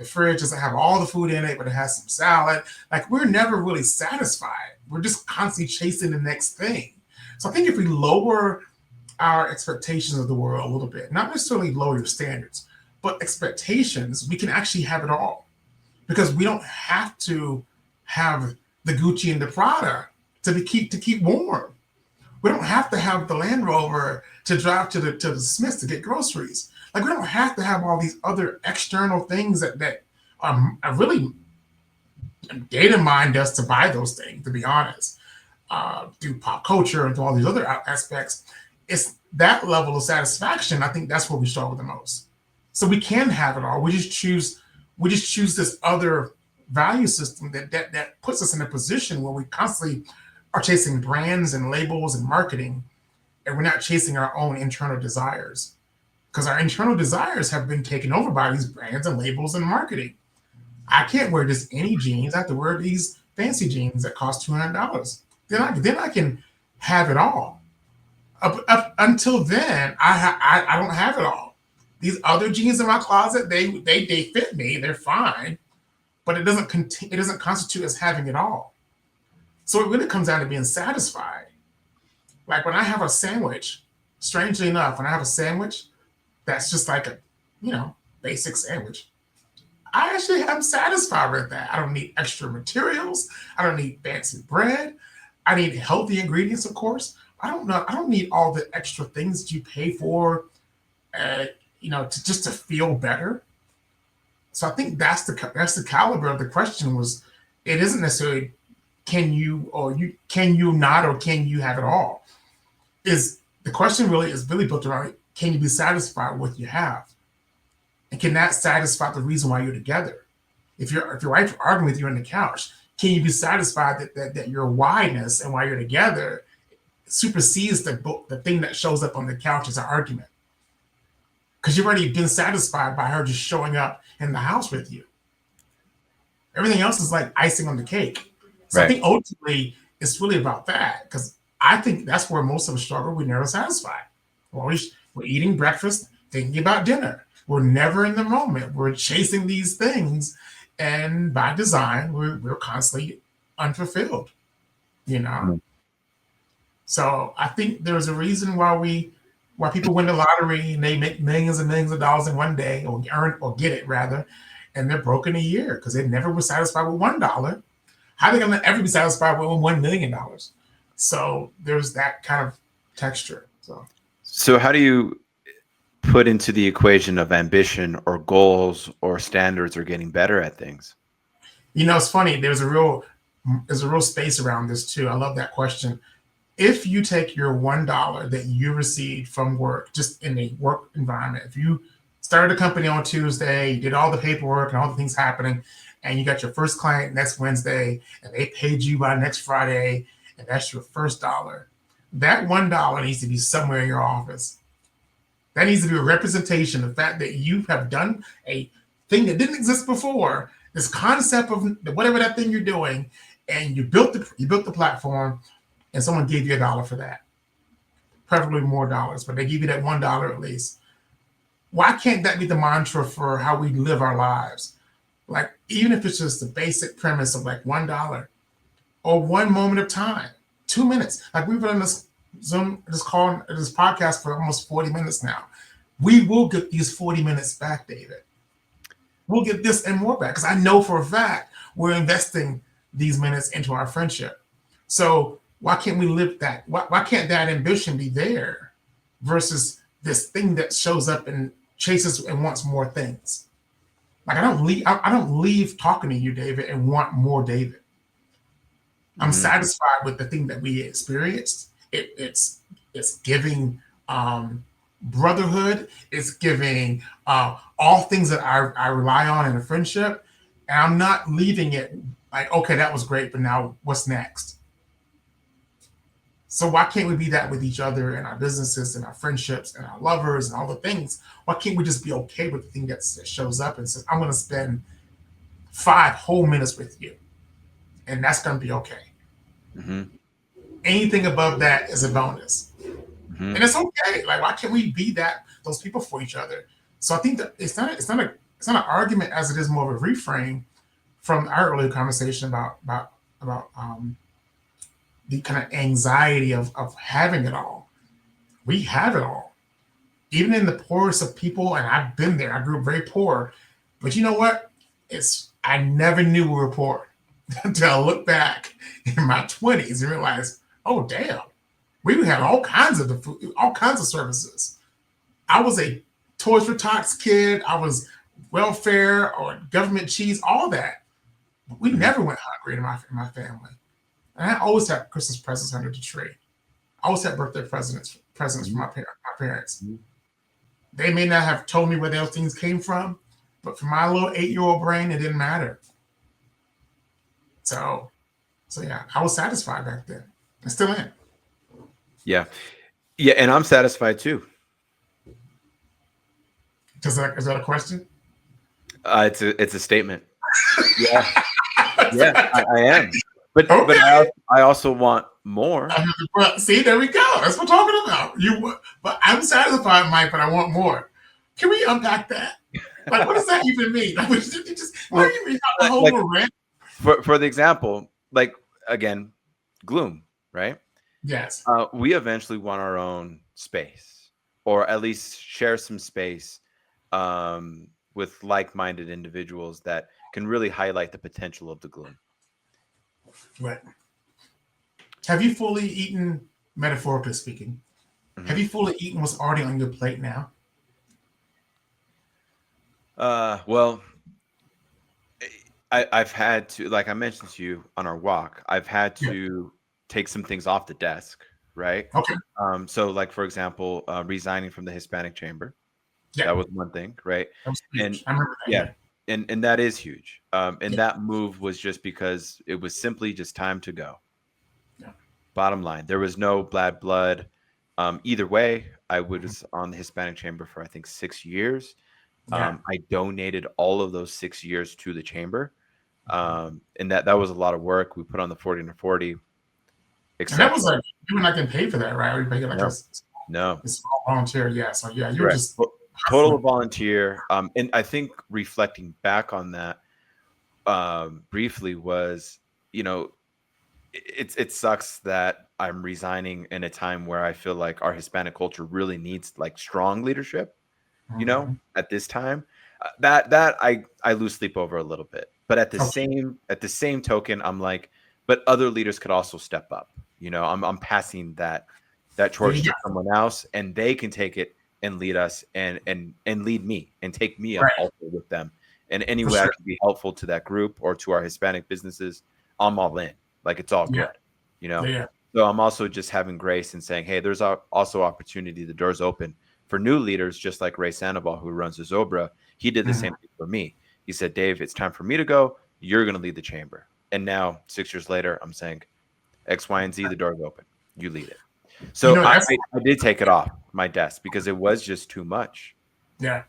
fridge doesn't have all the food in it, but it has some salad. Like we're never really satisfied. We're just constantly chasing the next thing. So I think if we lower our expectations of the world a little bit, not necessarily lower your standards, but expectations, we can actually have it all because we don't have to have the Gucci and the Prada to keep warm. We don't have to have the Land Rover to drive to the Smiths to get groceries. Like we don't have to have all these other external things that are really data mined us to buy those things. To be honest, through pop culture and through all these other aspects, it's that level of satisfaction. I think that's where we struggle the most. So we can have it all. We just choose this other value system that puts us in a position where we constantly are chasing brands and labels and marketing, and we're not chasing our own internal desires because our internal desires have been taken over by these brands and labels and marketing. I can't wear just any jeans. I have to wear these fancy jeans that cost $200. Then I can have it all. Up until then, I don't have it all. These other jeans in my closet, they fit me. They're fine, but it doesn't constitute as having it all. So it really comes down to being satisfied. Like when I have a sandwich, strangely enough, when I have a sandwich that's just like a, basic sandwich, I actually am satisfied with that. I don't need extra materials. I don't need fancy bread. I need healthy ingredients, of course. I don't need all the extra things that you pay for, to feel better. So I think that's the caliber of the question. It isn't necessarily can you not, or can you have it all? The question really is built around, can you be satisfied with what you have? And can that satisfy the reason why you're together? If your wife is arguing with you on the couch, can you be satisfied that your why-ness and why you're together supersedes the thing that shows up on the couch as an argument? Because you've already been satisfied by her just showing up in the house with you. Everything else is like icing on the cake. So right. I think ultimately it's really about that, because I think that's where most of us struggle. We're never satisfied. We're eating breakfast, thinking about dinner. We're never in the moment. We're chasing these things, and by design, we're constantly unfulfilled. Mm-hmm. So I think there's a reason why people win the lottery and they make millions and millions of dollars in one day, or get it rather, and they're broke in a year because they never were satisfied with $1. How are they going to ever be satisfied with $1 million? So there's that kind of texture. So how do you put into the equation of ambition or goals or standards or getting better at things? It's funny. There's a real space around this too. I love that question. If you take your $1 that you received from work, just in a work environment, if you started a company on Tuesday, you did all the paperwork and all the things happening, and you got your first client next Wednesday, and they paid you by next Friday, and that's your first dollar, that $1 needs to be somewhere in your office. That needs to be a representation of the fact that you have done a thing that didn't exist before, this concept of whatever that thing you're doing, and you built the platform, and someone gave you $1 for that. Preferably more dollars, but they give you that $1 at least. Why can't that be the mantra for how we live our lives? Like, even if it's just the basic premise of like $1 or one moment of time, 2 minutes. Like we've been on this Zoom, this podcast for almost 40 minutes now. We will get these 40 minutes back, David. We'll get this and more back, because I know for a fact we're investing these minutes into our friendship. So why can't we live that? Why can't that ambition be there versus this thing that shows up and chases and wants more things? Like I don't leave talking to you, David, and want more David. I'm satisfied with the thing that we experienced. It's giving brotherhood. It's giving all things that I rely on in a friendship, and I'm not leaving it like, okay, that was great, but now what's next? So why can't we be that with each other and our businesses and our friendships and our lovers and all the things? Why can't we just be okay with the thing that shows up and says, I'm going to spend 5 whole minutes with you, and that's going to be okay. Mm-hmm. Anything above that is a bonus, Mm-hmm. and it's okay. Like, why can't we be those people for each other? So I think that it's not an argument as it is more of a reframe from our earlier conversation about the kind of anxiety of having it all. We have it all, even in the poorest of people, and I've been there. I grew up very poor, but you know what? I never knew we were poor until I look back in my 20s and realize, oh damn, we had all kinds of the food, all kinds of services. I was a Toys for Tots kid. I was welfare or government cheese, all that. But we never went hungry in my family. And I always had Christmas presents under the tree. I always had birthday presents from my parents. They may not have told me where those things came from, but for my little 8-year-old brain, it didn't matter. So yeah, I was satisfied back then. I still am. Yeah. Yeah. And I'm satisfied too. Is that a question? It's a statement. Yeah. Yeah, I am. But Okay. but I also want more. Well, see, there we go. That's what I'm talking about. But I'm satisfied, Mike, but I want more. Can we unpack that? Like, what does that even mean? Like, what do you mean? The whole rant? For the example, like, again, gloom, right? Yes. We eventually want our own space, or at least share some space with like-minded individuals that can really highlight the potential of the gloom. Right. Have you fully eaten, metaphorically speaking? Mm-hmm. Have you fully eaten what's already on your plate now? Well, I've had to, like I mentioned to you on our walk, I've had to take some things off the desk, right? Okay. So, like, for example, resigning from the Hispanic Chamber. Yeah. That was one thing, right? That was huge. And I remember that. Yeah. And that is huge. And that move was just because it was simply just time to go. Yeah. Bottom line, there was no bad blood. Either way, I was on the Hispanic Chamber for, I think, 6 years. I donated all of those 6 years to the chamber. And that was a lot of work. We put on the 40 under 40. And that was like, you were not getting paid for that, right? Or you paid like no. It's all volunteer, yeah. So yeah, you were just total volunteer. And I think reflecting back on that briefly was, it sucks that I'm resigning in a time where I feel like our Hispanic culture really needs like strong leadership, at this time. That I lose sleep over a little bit. But at the same token, I'm like, but other leaders could also step up. I'm passing that torch to someone else, and they can take it and lead us and lead me and take me up also with them. And any way I can be helpful to that group or to our Hispanic businesses, I'm all in. Like, it's all good, So I'm also just having grace and saying, hey, there's also opportunity. The door's open for new leaders, just like Ray Sandoval, who runs the Zobra. He did the same thing for me. He said, Dave, it's time for me to go. You're going to lead the chamber. And now 6 years later, I'm saying X, Y, and Z, the door's open. You lead it. So I did take it off my desk because it was just too much. Yeah.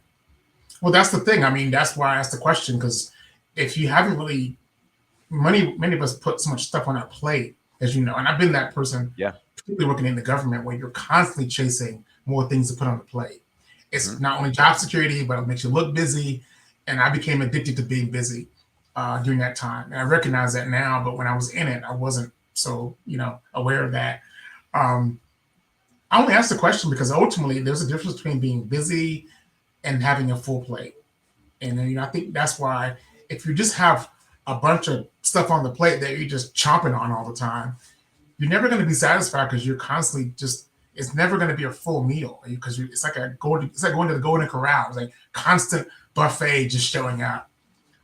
Well, that's the thing. I mean, that's why I asked the question, because if you haven't really, many of us put so much stuff on our plate, as you know, and I've been that person, particularly working in the government, where you're constantly chasing more things to put on the plate. It's not only job security, but it makes you look busy. And I became addicted to being busy during that time. And I recognize that now, but when I was in it, I wasn't so, aware of that. I only asked the question because ultimately there's a difference between being busy and having a full plate. And then, I think that's why if you just have a bunch of stuff on the plate that you're just chomping on all the time, you're never going to be satisfied because you're constantly it's never going to be a full meal because it's like going to the Golden Corral. It's like constant buffet just showing up.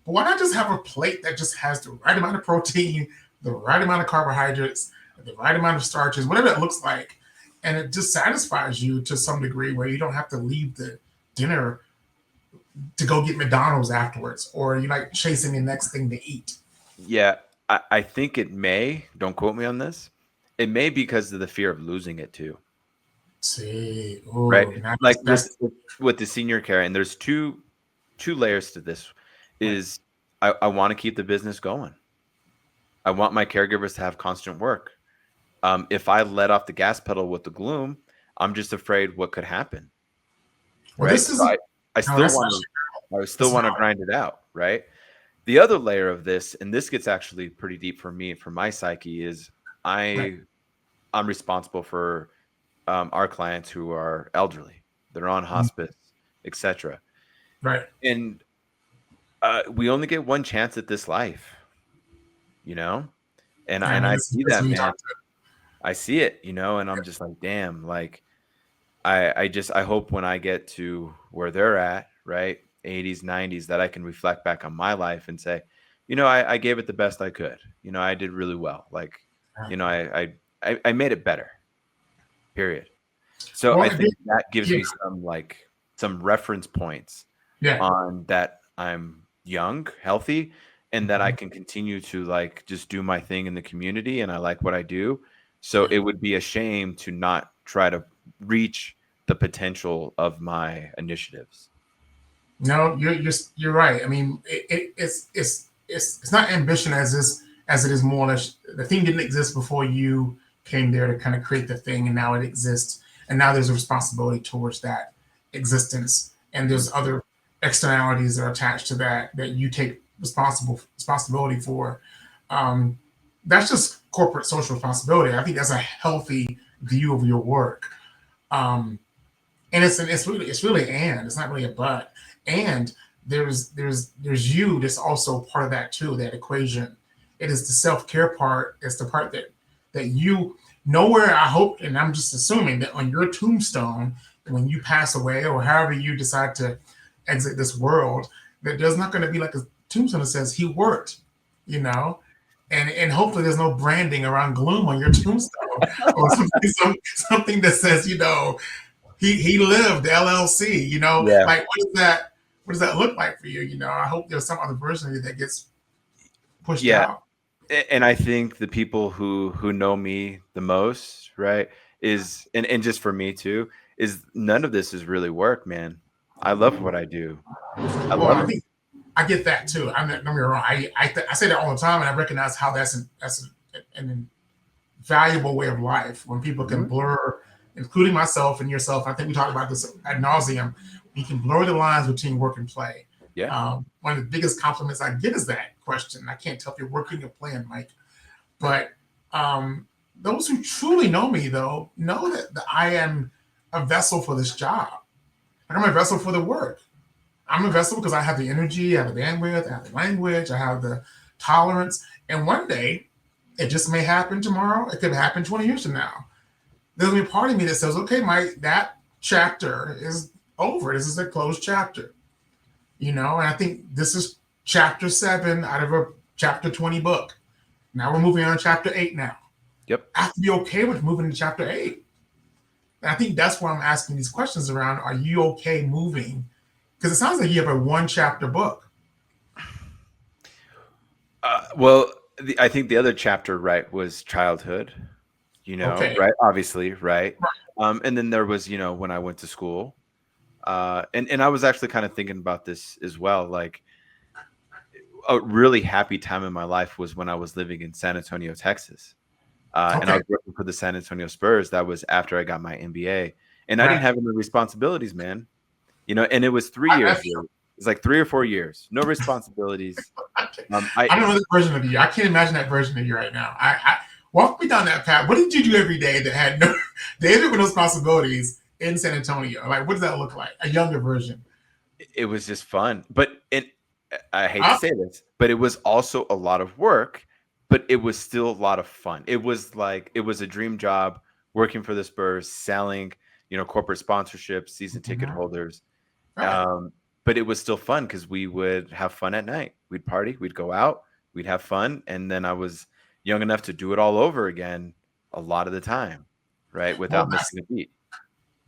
But why not just have a plate that just has the right amount of protein, the right amount of carbohydrates, the right amount of starches, whatever it looks like, and it just satisfies you to some degree where you don't have to leave the dinner to go get McDonald's afterwards, or you're like chasing the next thing to eat. Yeah, I think it may, don't quote me on this, It may be because of the fear of losing it too, See, right? oh, Like that's with the senior care, and there's two layers to this. right. Is I want to keep the business going. I want my caregivers to have constant work. If I let off the gas pedal with the gloom, I'm just afraid what could happen, Well, right? this So isn't. I No, still that's want not. to I still That's want to not. grind it out, right? The other layer of this, and this gets actually pretty deep for me and for my psyche, is Right. I'm responsible for our clients who are elderly, they're on Mm, hospice, etc. right. And we only get one chance at this life, you know, Yeah, I and mean, I this is see the person that, we man. talked to. I see it, and I'm just like, damn, like I hope when I get to where they're at, right, 80s, 90s, that I can reflect back on my life and say, I gave it the best I could. I did really well. Like, Yeah. I made it better. Period. So Well, I think that gives yeah, me some reference points yeah. on that I'm young, healthy, and that I Mhm. can continue to like just do my thing in the community and I like what I do. So Yeah. it would be a shame to not try to reach the potential of my initiatives. No, you're right. I mean, it's not ambition as it is more or less. The thing didn't exist before you came there to kind of create the thing, and now it exists, and now there's a responsibility towards that existence, and there's Mhm. other externalities that are attached to that you take responsibility for. Um, that's just corporate social responsibility. I think that's a healthy view of your work. Um, and it's really and it's not really a but. And there's you that's also part of that too, that equation. It is the self-care part. It's the part that you nowhere, I hope, and I'm just assuming that on your tombstone, when you pass away or however you decide to exit this world, that there's not going to be like a tombstone that says he worked, you know. And hopefully there's no branding around gloom on your tombstone or something that says, he lived LLC, Yeah. like what does that look like for you? I hope there's some other version of you that gets pushed Yeah. out. And I think the people who know me the most, right, is and just for me too, is none of this is really work, man. I love what I do. I Well, love I it. think I get that too. I'm not, don't get me wrong. I say that all the time, and I recognize how that's an invaluable way of life when people can Mhm. blur, including myself and yourself. I think we talked about this ad nauseum. You can blur the lines between work and play. Yeah. One of the biggest compliments I get is that question. I can't tell if you're working or playing, Mike. But those who truly know me, though, know that I am a vessel for this job. Like I'm a vessel for the work. I'm a vessel because I have the energy, I have the bandwidth, I have the language, I have the tolerance. And one day, it just may happen tomorrow. It could happen 20 years from now. There's gonna be a part of me that says, okay, Mike, that chapter is over. This is a closed chapter. And I think this is chapter 7 out of a chapter 20 book. Now we're moving on to chapter 8 now. Yep. I have to be okay with moving to chapter 8. And I think that's why I'm asking these questions around, are you okay moving? Because it sounds like you have a one chapter book. Well, I think the other chapter, right, was childhood, Okay. right? Obviously, right? Right. And then there was, when I went to school. And I was actually kind of thinking about this as well. Like a really happy time in my life was when I was living in San Antonio, Texas. And I Okay. was working for the San Antonio Spurs. That was after I got my MBA. And I didn't Right. have any responsibilities, man. And it was 3 years. I feel It's like 3 or 4 years, no responsibilities. I don't know that version of you. I can't imagine that version of you right now. I walk me down that path. What did you do every day that had no days with no responsibilities in San Antonio? Like, what does that look like? A younger version. it was just fun. I hate to Huh? say this, but it was also a lot of work, but it was still a lot of fun. It was like it was a dream job working for the Spurs, selling, corporate sponsorships, season ticket Mhm. holders. Right. Um, but it was still fun because we would have fun at night. We'd party, we'd go out, we'd have fun. And then I was young enough to do it all over again a lot of the time, right? Well, Without that's missing a beat.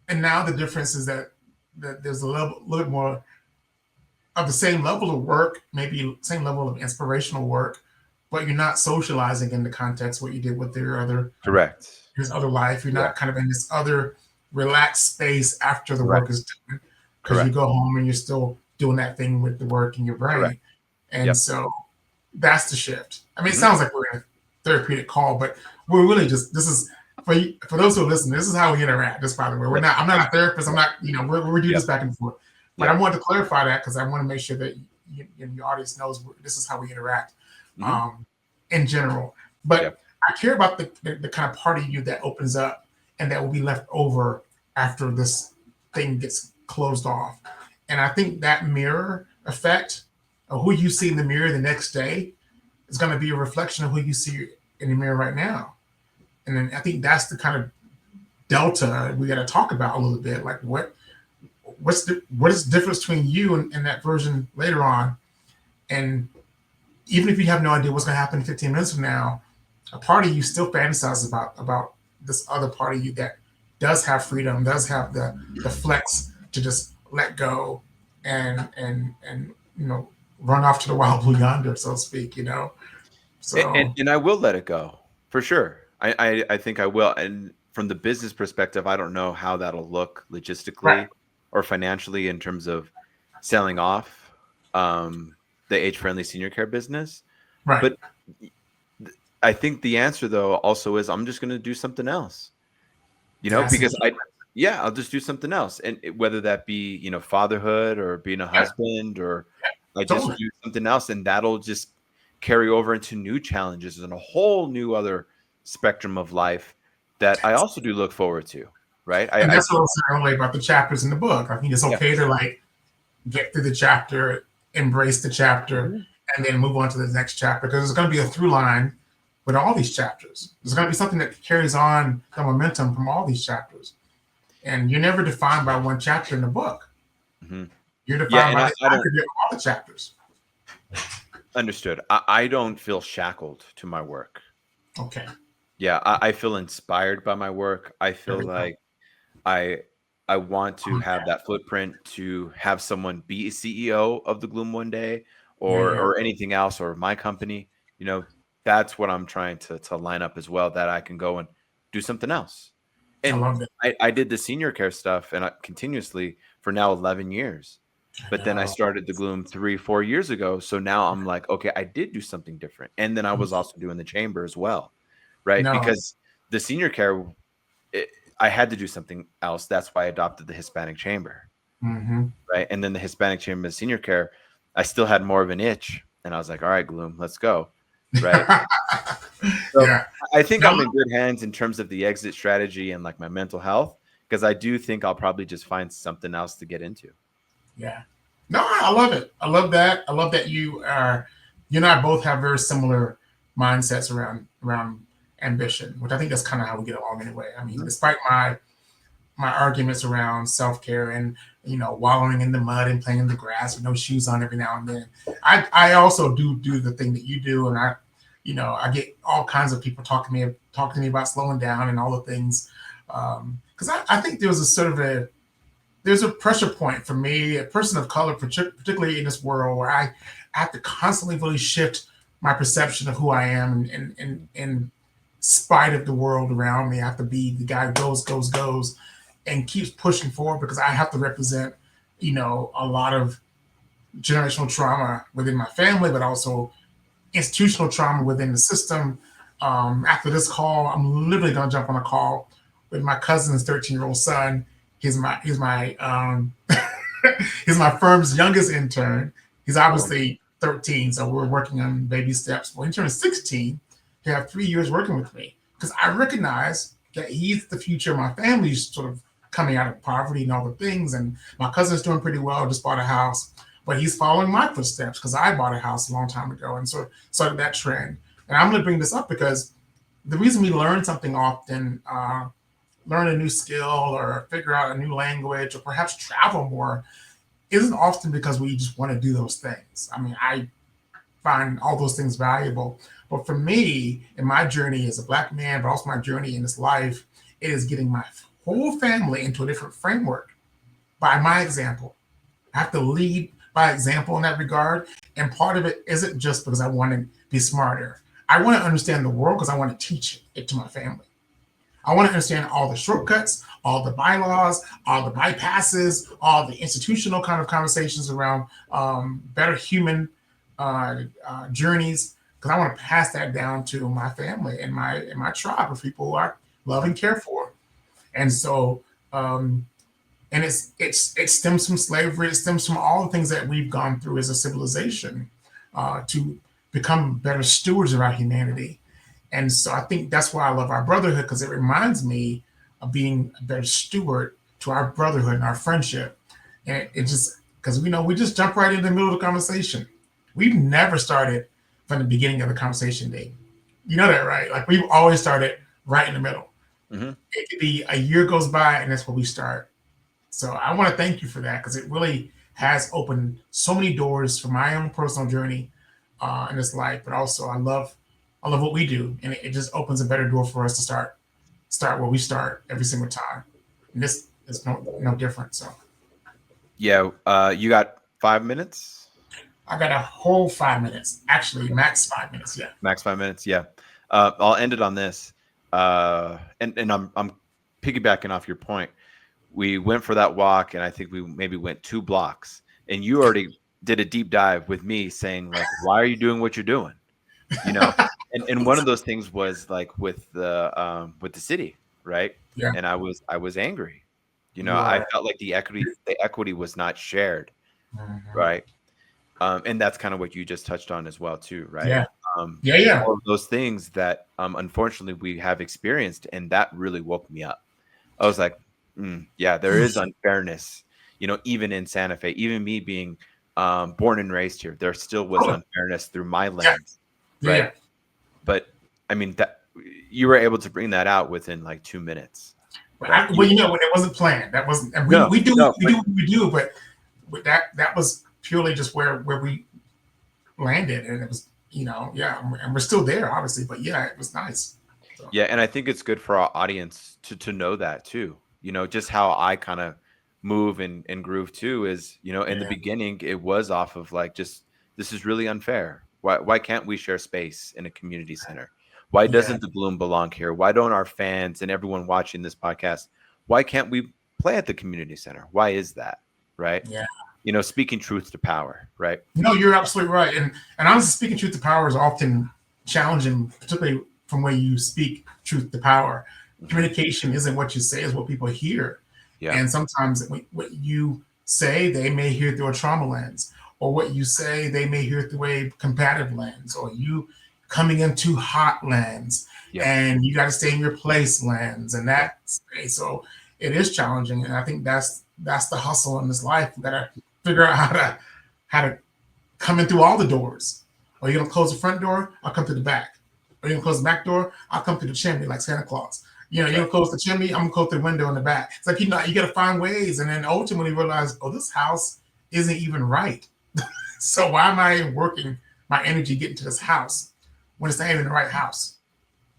and now the difference is that there's a little bit more of the same level of work, maybe same level of inspirational work, but you're not socializing in the context what you did with Correct. his other life. You're not Correct. kind of in this other relaxed space after the work Correct. is done, because you Correct. go home and you're still doing that thing with the work in your brain. Correct. And Yep. so that's the shift. I mean, it Mhm. sounds like we're in a therapeutic call, but we're really just, this is for those who listen, this is how we interact. Just by the way, I'm not a therapist. I'm not, we do Yep. this back and forth. But Yep. I wanted to clarify that because I want to make sure that your audience knows this is how we interact in general. But Yep. I care about the kind of part of you that opens up and that will be left over after this thing gets closed off. And I think that mirror effect of who you see in the mirror the next day is going to be a reflection of who you see in the mirror right now. And then I think that's the kind of delta we got to talk about a little bit. Like what is the difference between you and that version later on? And even if you have no idea what's going to happen 15 minutes from now, a part of you still fantasizes about this other part of you that does have freedom, does have the flex to just let go and run off to the wild blue yonder, so to speak. So And I will let it go for sure. I think I will. And from the business perspective, I don't know how that'll look logistically Right. or financially in terms of selling off the age-friendly senior care business. right. But I think the answer though also is I'm just going to do something else, That's because it. I'll just do something else. And whether that be, fatherhood or being a Yeah, husband, or I just totally. do something else, and that'll just carry over into new challenges and a whole new other spectrum of life that I also do look forward to. Right. And that's what I was saying earlier about the chapters in the book. I think it's Yeah. okay to like get through the chapter, embrace the chapter, Mhm. and then move on to the next chapter, because there's going to be a through line with all these chapters. There's going to be something that carries on the momentum from all these chapters. And you're never defined by one chapter in the book. Mhm. You're Yeah. defined And by I the don't aggregate of all the chapters. understood. I don't feel shackled to my work. Okay. Yeah. I feel inspired by my work. I There feel we go. like I want to have that footprint to have someone be a CEO of the Gloom one day, Yeah. or anything else, or my company. That's what I'm trying to line up as well, that I can go and do something else. I And love that. I did the senior care stuff and continuously for now 11 years. But then I started the Gloom 3-4 years ago. So now I'm like, okay, I did do something different. And then I was also doing the chamber as well, right? No. Because the senior care, I had to do something else. That's why I adopted the Hispanic chamber, Mm-hmm. right? And then the Hispanic chamber of senior care, I still had more of an itch, and I was like, all right, Gloom, let's go, right? So Yeah. I think No. I'm in good hands in terms of the exit strategy and like my mental health, because I do think I'll probably just find something else to get into. Yeah. No, I love it. I love that. I love that you and I both have very similar mindsets around ambition, which I think that's kind of how we get along anyway. I mean, Mhm. despite my arguments around self-care and wallowing in the mud and playing in the grass with no shoes on every now and then, I also do the thing that you do, and I get all kinds of people talking to me about slowing down and all the things, because I think there was a sort of there's a pressure point for me, a person of color, particularly in this world where I have to constantly really shift my perception of who I am, in spite of the world around me. I have to be the guy who goes, and keeps pushing forward, because I have to represent, a lot of generational trauma within my family, but also institutional trauma within the system. After this call, I'm literally gonna jump on a call with my cousin's 13-year-old son. He's my he's my firm's youngest intern. He's obviously 13, so we're working on baby steps. When he turns 16, he'll have 3 years working with me, because I recognize that he's the future of my family's sort of coming out of poverty and all the things. And my cousin's doing pretty well, just bought a house, but he's following my footsteps because I bought a house a long time ago and so started that trend. And I'm going to bring this up because the reason we learn something often, learn a new skill or figure out a new language or perhaps travel more, isn't often because we just want to do those things. I mean, I find all those things valuable. But for me, in my journey as a Black man, but also my journey in this life, it is getting my whole family into a different framework by my example. I have to lead by example in that regard. And part of it isn't just because I want to be smarter. I want to understand the world because I want to teach it to my family. I want to understand all the shortcuts, all the bylaws, all the bypasses, all the institutional kind of conversations around better human journeys, because I want to pass that down to my family and my tribe of people who I love and care for. And so, and it stems from slavery. It stems from all the things that we've gone through as a civilization to become better stewards of our humanity. And so I think that's why I love our brotherhood, because it reminds me of being a better steward to our brotherhood and our friendship. And it just, because we just jump right in the middle of the conversation. We've never started from the beginning of the conversation, Dave. You know that, right? Like we've always started right in the middle. Mm-hmm. It could be a year goes by and that's where we start. So I want to thank you for that, because it really has opened so many doors for my own personal journey in this life. But also I love what we do, and it just opens a better door for us to start where we start every single time. And this is no different. So yeah, you got 5 minutes? I got a whole 5 minutes. Actually, max 5 minutes. Yeah. Max 5 minutes. Yeah. I'll end it on this. And I'm piggybacking off your point. We went for that walk, and I think we maybe went 2 blocks, and you already did a deep dive with me saying, like, why are you doing what you're doing? And one of those things was like with the city, right? Yeah. And I was angry. I felt like the equity was not shared, right? And that's kind of what you just touched on as well, too, right? Yeah. All of those things that unfortunately we have experienced, and that really woke me up. I was like, yeah, there is unfairness, even in Santa Fe, even me being born and raised here, there still was unfairness through my lens. Right. Yeah. But I mean, that you were able to bring that out within like 2 minutes. Right? Well, it wasn't planned. That wasn't, and we do what we do, but that was purely just where we landed. And it was, and we're still there, obviously, but yeah, it was nice. So. Yeah. And I think it's good for our audience to know that too, just how I kind of move and groove too is, in the beginning, it was off of like, just, this is really unfair. Why can't we share space in a community center? Why doesn't the bloom belong here? Why don't our fans and everyone watching this podcast, why can't we play at the community center? Why is that? Right? Yeah. Speaking truth to power, right? No, you're absolutely right. And honestly, speaking truth to power is often challenging, particularly from where you speak truth to power. Communication isn't what you say, is what people hear. Yeah. And sometimes what you say, they may hear through a trauma lens. Or what you say, they may hear through a combative lens, or you coming in too hot lens, and you got to stay in your place lens, and so it is challenging. And I think that's the hustle in this life. We got to figure out how to come in through all the doors. Are you gonna close the front door? I'll come through the back. Are you gonna close the back door? I'll come through the chimney like Santa Claus. You're gonna close the chimney. I'm gonna go through the window in the back. It's like you got to find ways, and then ultimately realize, this house isn't even right. So why am I working my energy getting to this house when it's not even the right house?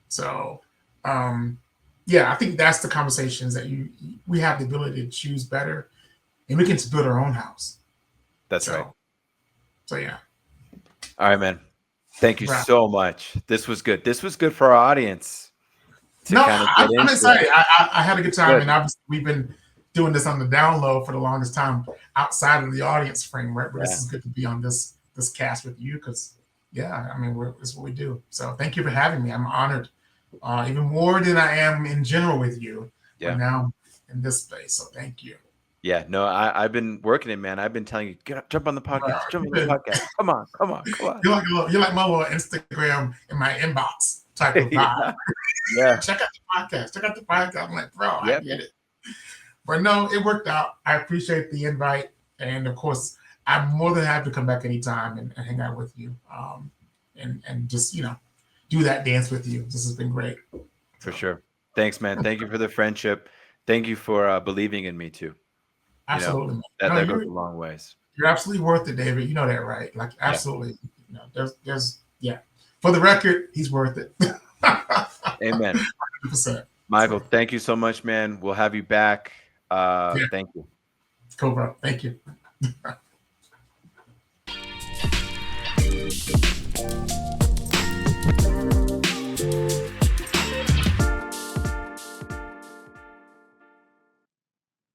So, I think that's the conversations that we have the ability to choose better, and we can build our own house. That's right. So yeah. All right, man. Thank you so much. This was good. This was good for our audience. I'm excited. I had a good time, and obviously we've been doing this on the down low for the longest time outside of the audience framework, but this is good to be on this cast with you, because it's what we do. So thank you for having me. I'm honored, even more than I am in general with you. But now in this space. So thank you. Yeah, no, I've been working it, man. I've been telling you, jump on the podcast, jump on the podcast. Come on. You're like my little Instagram in my inbox type of vibe. Yeah. Check out the podcast. I'm like, bro, I get it. But no, it worked out. I appreciate the invite. And of course, I'm more than happy to come back anytime and hang out with you. And just, do that dance with you. This has been great. For sure. Thanks, man. Thank you for the friendship. Thank you for believing in me too. Absolutely. That goes a long ways. You're absolutely worth it, David. You know that, right? Like, absolutely. There's for the record, he's worth it. Amen. 100%. Michael, thank you so much, man. We'll have you back. Thank you. Cool, bro. Thank you.